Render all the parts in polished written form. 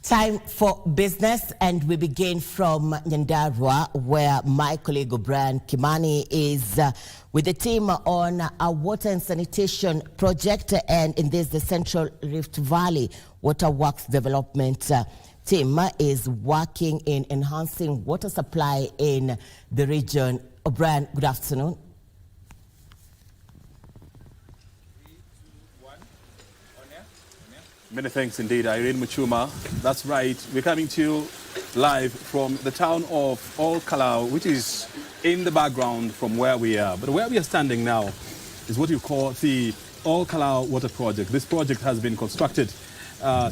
Time for business, and we begin from Nyandarua, where my colleague Brian Kimani is with the team on a water and sanitation project, and in this, the Central Rift Valley Water Works Development team is working in enhancing water supply in the region. Brian, good afternoon. Many thanks indeed, Irene Muchuma. That's right. We're coming to you live from the town of Kalau, which is in the background from where we are. But where we are standing now is what you call the Kalau Water Project. This project has been constructed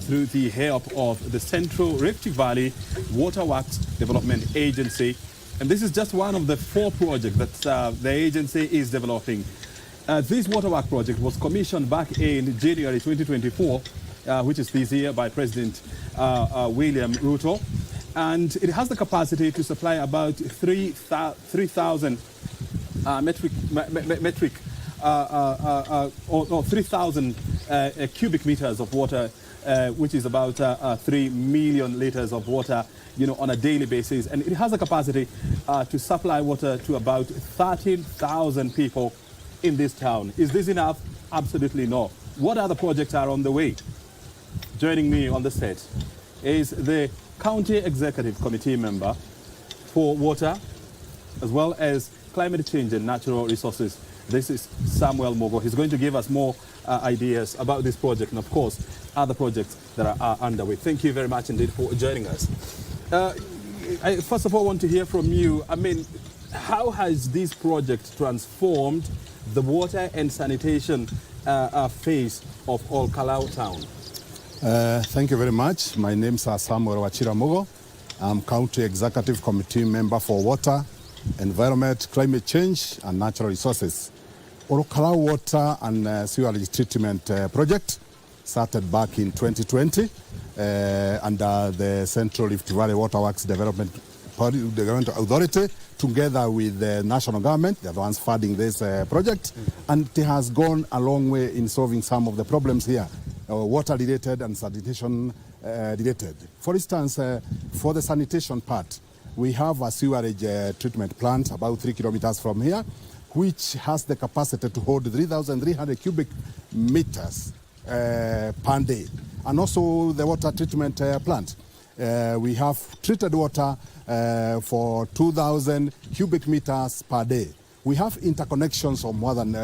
through the help of the Central Rift Valley Water Works Development Agency. And this is just one of the 4 projects that the agency is developing. This water work project was commissioned back in January 2024. Which is this year, by President William Ruto, and it has the capacity to supply about 3,000 cubic meters of water, which is about 3 million liters of water, on a daily basis, and it has the capacity to supply water to about 13,000 people in this town. Is this enough? Absolutely no. What other projects are on the way? Joining me on the set is the County Executive Committee member for water, as well as climate change and natural resources. This is Samuel Mogo. He's going to give us more ideas about this project and, of course, other projects that are underway. Thank you very much indeed for joining us. I first of all want to hear from you. I mean, how has this project transformed the water and sanitation phase of Kalau town? Thank you very much. My name is Samuel Mogo. I'm County Executive Committee member for Water, Environment, Climate Change and Natural Resources. Kalau Water and Sewage Treatment Project started back in 2020 under the Central Rift Valley Water Works Development Authority, together with the national government, the ones funding this project, and it has gone a long way in solving some of the problems here. Water-related and sanitation-related. For instance, for the sanitation part, we have a sewage treatment plant about 3 kilometers from here, which has the capacity to hold 3,300 cubic meters per day. And also the water treatment plant. We have treated water for 2,000 cubic meters per day. We have interconnections of more than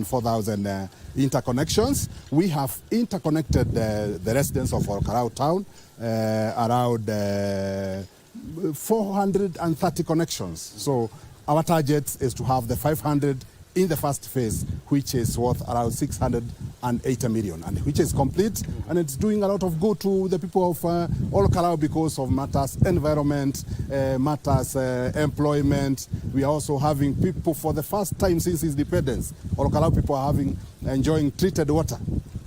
4,000 interconnections. We have interconnected the residents of Kalau town around 430 connections. So our target is to have the 500 in the first phase, which is worth around 680 million, and which is complete, and it's doing a lot of good to the people of Kalau because of matters environment, matters employment. We are also having people for the first time since independence. Kalau people are enjoying treated water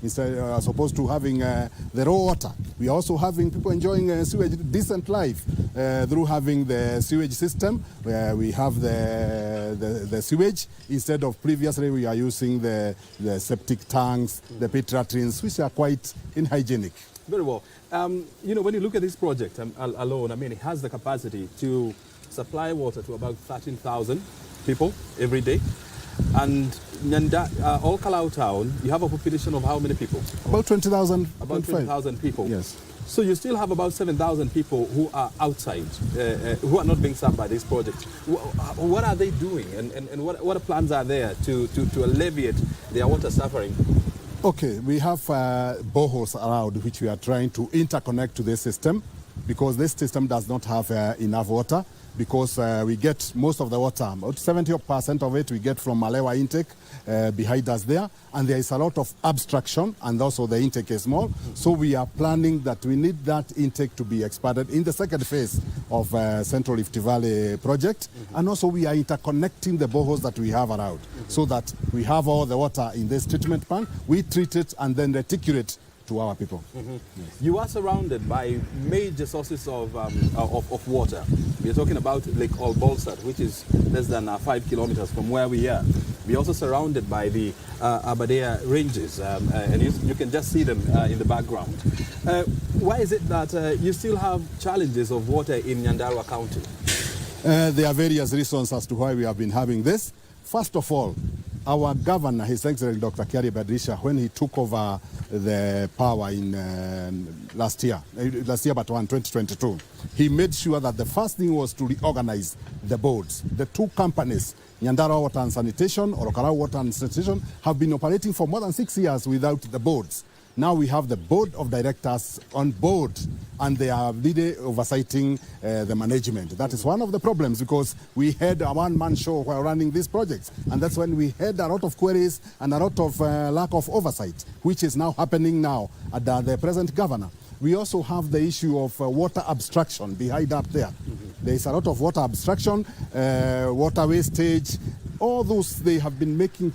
instead as opposed to having the raw water. We are also having people enjoying sewage decent life through having the sewage system where we have the sewage instead of previously we are using the septic tanks, the pit latrines, which are quite unhygienic. Very well. When you look at this project alone, I mean, it has the capacity to supply water to about 13,000 people every day. And Kalau town, you have a population of how many people? About 20,000. About 20,000 people. Yes. So you still have about 7,000 people who are outside, who are not being served by this project. What are they doing, and what plans are there to alleviate their water suffering? Okay, we have boreholes around which we are trying to interconnect to this system because this system does not have enough water. Because we get most of the water, about 70% of it we get from Malewa intake behind us there, and there is a lot of obstruction, and also the intake is small. So we are planning that we need that intake to be expanded in the second phase of Central Rift Valley project, and also we are interconnecting the boreholes that we have around, so that we have all the water in this treatment plant, we treat it and then reticulate to our people. Yes. You are surrounded by major sources of water. We are talking about Lake Olbolsat, which is less than 5 kilometers from where we are. We're also surrounded by the Aberdare ranges, and you can just see them in the background. Why is it that you still have challenges of water in Nyandarua County? There are various reasons as to why we have been having this. First of all, our governor, His Excellency Dr. Kiari Badrisha, when he took over the power in last year but 2022, he made sure that the first thing was to reorganize the boards. The two companies, Nyandarua Water and Sanitation or Okarau Water and Sanitation, have been operating for more than 6 years without the boards. Now we have the board of directors on board, and they are really oversighting the management. That is one of the problems, because we had a one-man show while running these projects, and that's when we had a lot of queries and a lot of lack of oversight, which is now happening now at the present governor. We also have the issue of water abstraction behind up there. There is a lot of water abstraction, water wastage. All those, they have been making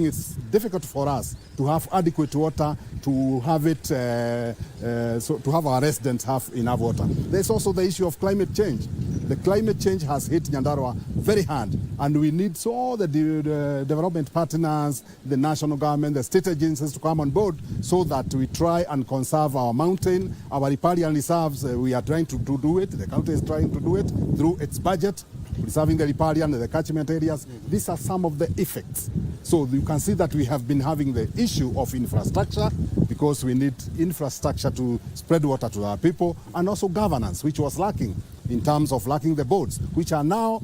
it difficult for us to have adequate water, to have it, so to have our residents have enough water. There's also the issue of climate change. The climate change has hit Nyandarua very hard, and we need all the development partners, the national government, the state agencies to come on board so that we try and conserve our mountain, our riparian reserves. We are trying to do it. The county is trying to do it through its budget, preserving the riparian and the catchment areas. These are some of the effects. So you can see that we have been having the issue of infrastructure, because we need infrastructure to spread water to our people, and also governance, which was lacking in terms of lacking the boards, which are now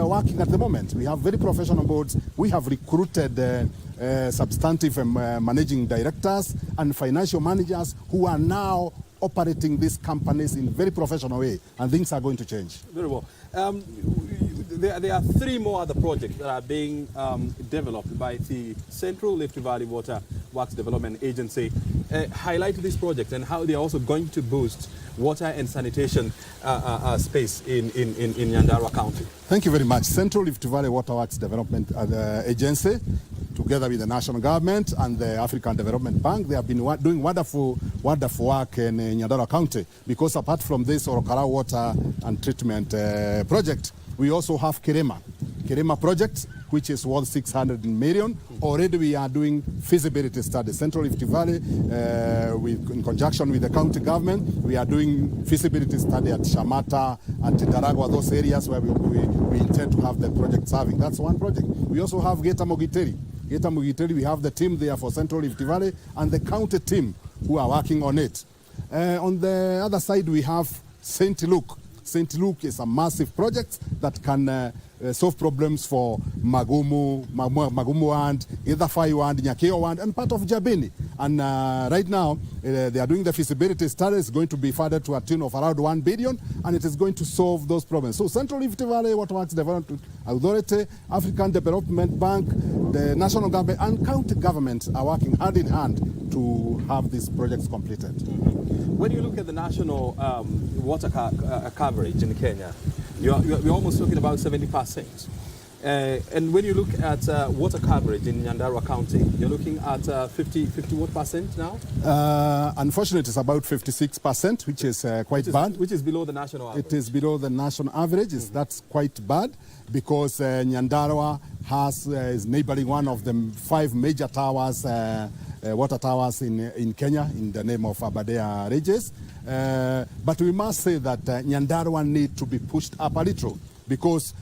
working at the moment. We have very professional boards. We have recruited substantive managing directors and financial managers who are now operating these companies in a very professional way, and things are going to change. Very well. There are 3 more other projects that are being developed by the Central Rift Valley Water Works Development Agency. Highlight these projects and how they are also going to boost water and sanitation space in Nyandarua County. Thank you very much. Central Rift Valley Water Works Development Agency, together with the national government and the African Development Bank, they have been doing wonderful work in Nyandarua County, because apart from this Okarau Water and Treatment project, we also have Kirema project, which is worth 600 million. Already we are doing feasibility studies. Central Rift Valley, in conjunction with the county government, we are doing feasibility study at Shamata and Daragwa, those areas where we intend to have the project serving. That's one project. We also have Geta Mogiteri. We have the team there for Central Rift Valley and the county team who are working on it. On the other side, we have St. Luke. St. Luke is a massive project that can solve problems for Magumu and Idhafai and Nyakio and part of Jabini. And right now, they are doing the feasibility study. It's going to be funded to a tune of around 1 billion, and it is going to solve those problems. So Central Rift Valley Water Works Development Authority, African Development Bank, the national government and county government are working hand in hand to have these projects completed. When you look at the national water coverage in Kenya, you're almost talking about 70%. And when you look at water coverage in Nyandarua County, you're looking at 50 what percent now? Unfortunately, it's about 56%, which is quite bad. Which is below the national average. It is below the national average. That's quite bad, because Nyandarua is neighboring one of the 5 major towers, water towers in Kenya, in the name of Aberdare Regis. But we must say that Nyandarua need to be pushed up a little, because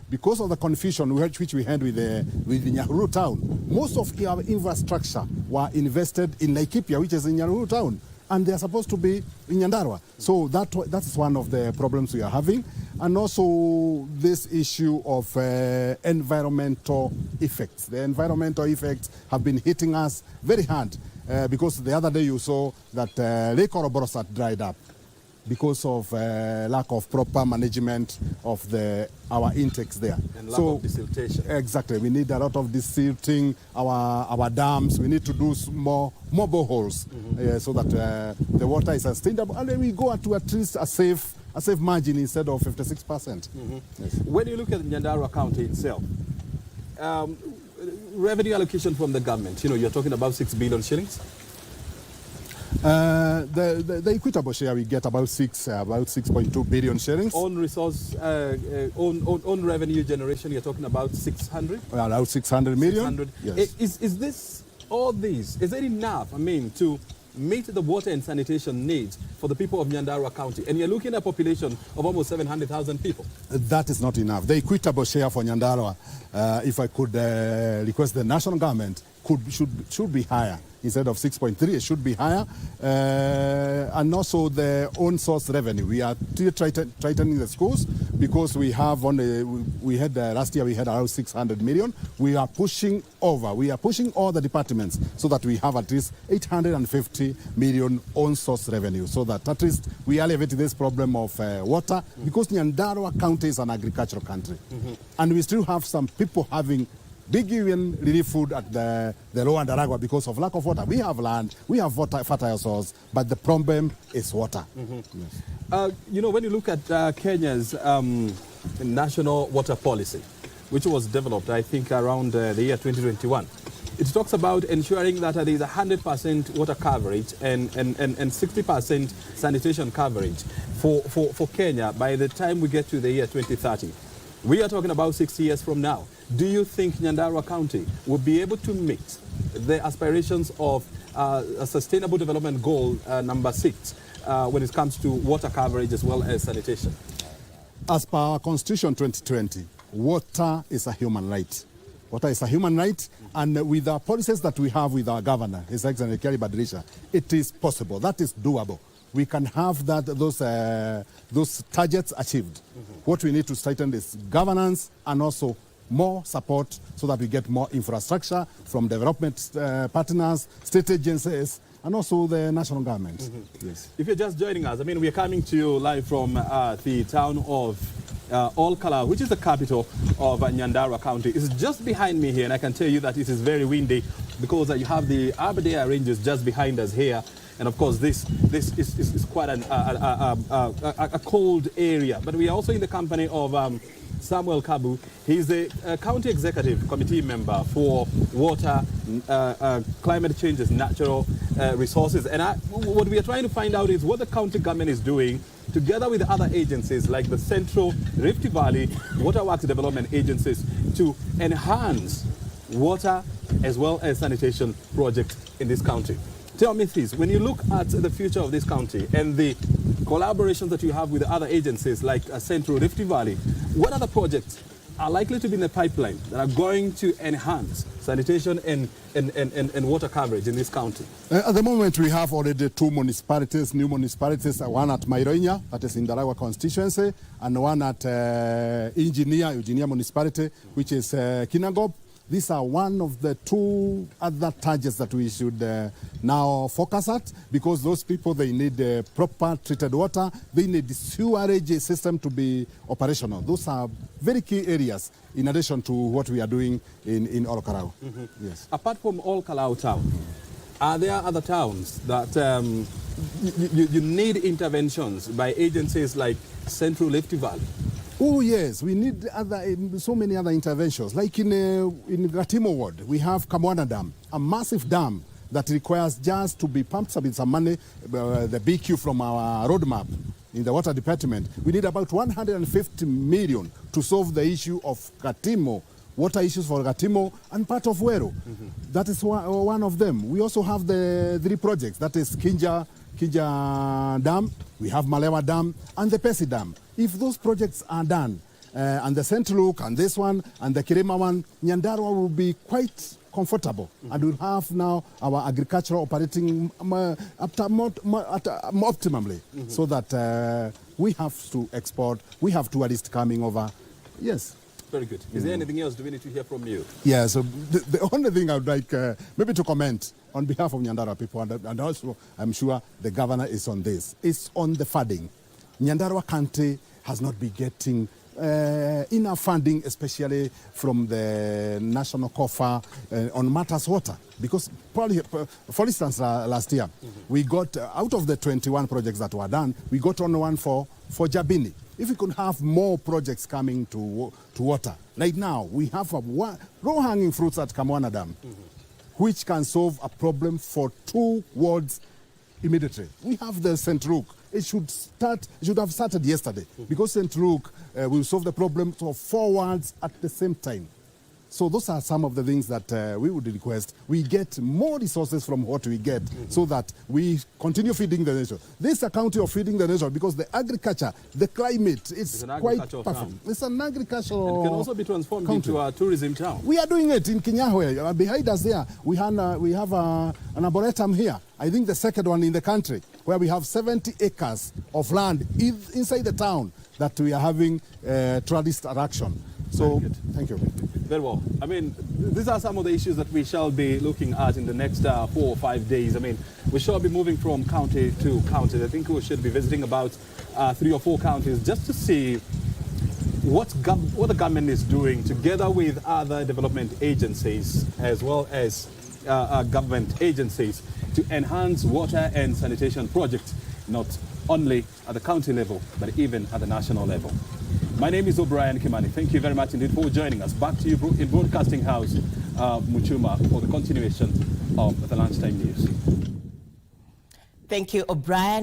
of the confusion which we had with the Nyahururu town. Most of our infrastructure were invested in Laikipia, which is in Nyahururu town, and they are supposed to be in Nyandarua. So that's one of the problems we are having. And also this issue of environmental effects. The environmental effects have been hitting us very hard, because the other day you saw that Lake Oroborosat dried up because of lack of proper management of our intakes there. And lack of desiltation. Exactly. We need a lot of desilting our dams. We need to do more boreholes so that the water is sustainable. And then we go to at least a safe margin instead of 56%. Yes. When you look at Nyandarua County itself, revenue allocation from the government, you're talking about 6 billion shillings. The equitable share, we get about 6.2 billion shillings. Own resource, own revenue generation, you're talking about 600? About 600 million. 600. Yes. Is this, all these, is it enough, I mean, to meet the water and sanitation needs for the people of Nyandarua County? And you're looking at a population of almost 700,000 people. That is not enough. The equitable share for Nyandarua, if I could request the national government, should be higher. Instead of 6.3, it should be higher. And also the own source revenue. We are tightening the schools because we have last year we had around 600 million. We are pushing over. We are pushing all the departments so that we have at least 850 million own source revenue, so that at least we alleviate this problem of water, because Nyandarua County is an agricultural country. And we still have some people having big even relief food at the lower Ndaragwa because of lack of water. We have land, we have water, fertile soils, but the problem is water. Yes. You know, when you look at Kenya's national water policy, which was developed, I think, around the year 2021, it talks about ensuring that there is 100% water coverage and 60% sanitation coverage for Kenya by the time we get to the year 2030. We are talking about 6 years from now. Do you think Nyandarua County will be able to meet the aspirations of a sustainable development goal number 6 when it comes to water coverage as well as sanitation? As per our Constitution 2020, water is a human right. Water is a human right, and with the policies that we have with our governor, His Excellency Kerry Badrisha, it is possible. That is doable. We can have those targets achieved. What we need to strengthen is governance and also more support so that we get more infrastructure from development partners, state agencies, and also the national government. Yes. If you're just joining us, I mean, we're coming to you live from the town of Olkalau, which is the capital of Nyandarua County. It's just behind me here, and I can tell you that it is very windy because you have the Aberdare Ranges just behind us here. And of course, this is quite a cold area. But we are also in the company of Samuel Kabu. He's the County Executive Committee member for Water, Climate Changes, Natural Resources. And what we are trying to find out is what the county government is doing together with other agencies like the Central Rift Valley Waterworks Development Agencies to enhance water as well as sanitation projects in this county. Tell me this, when you look at the future of this county and the collaborations that you have with other agencies like Central Rift Valley, what other projects are likely to be in the pipeline that are going to enhance sanitation and water coverage in this county? At the moment, we have already 2 municipalities, new municipalities, one at Mairoinya, that is in Ndaragwa constituency, and one at Eugenia municipality, which is Kinangop. These are one of the 2 other targets that we should now focus at, because those people, they need proper treated water. They need the sewerage system to be operational. Those are very key areas in addition to what we are doing in Olkalau. Yes. Apart from Olkalau town, are there other towns that you need interventions by agencies like Central Rift Valley? Oh yes, we need so many other interventions. Like in Gatimo Ward, we have Kamwana Dam, a massive dam that requires just to be pumped up with some money, the BQ from our roadmap in the water department. We need about 150 million to solve the issue of Gatimo, water issues for Gatimo and part of Wero. That is one of them. We also have the 3 projects, that is Kija Dam, we have Malewa Dam, and the Pesi Dam. If those projects are done, and the St. Luke and this one and the Kirima one, Nyandarua will be quite comfortable, and we'll have now our agriculture operating optimally, so that we have to export, we have tourists coming over. Yes. Very good. Is there anything else do we need to hear from you? Yeah, so the only thing I would like maybe to comment on behalf of Nyandarua people, and also I'm sure the governor is on this, is on the funding. Nyandarua County has not been getting enough funding, especially from the national coffer on matters water. Because, probably, for instance, last year, we got, out of the 21 projects that were done, we got on one for Jabini. If we could have more projects coming to water. Right now, we have low-hanging fruits at Kamwana Dam, which can solve a problem for 2 wards immediately. We have the St. Luke. It should have started yesterday because St. Luke will solve the problem of 4 wards at the same time. So those are some of the things that we would request. We get more resources from what we get so that we continue feeding the nation. This is a county of feeding the nation because the agriculture, the climate, it's quite perfect. Town. It's an agricultural and it can also be transformed country. into a tourism town. We are doing it in Kinyahwe. Behind us there, we have an arboretum here. I think the second one in the country, where we have 70 acres of land inside the town that we are having tourist attraction. So, thank you. Very well. I mean, these are some of the issues that we shall be looking at in the next 4 or 5 days. I mean, we shall be moving from county to county. I think we should be visiting about 3 or 4 counties just to see what the government is doing together with other development agencies as well as government agencies to enhance water and sanitation projects, not only at the county level, but even at the national level. My name is O'Brien Kimani. Thank you very much indeed for joining us. Back to you in Broadcasting House, Muchuma, for the continuation of the Lunchtime News. Thank you, O'Brien.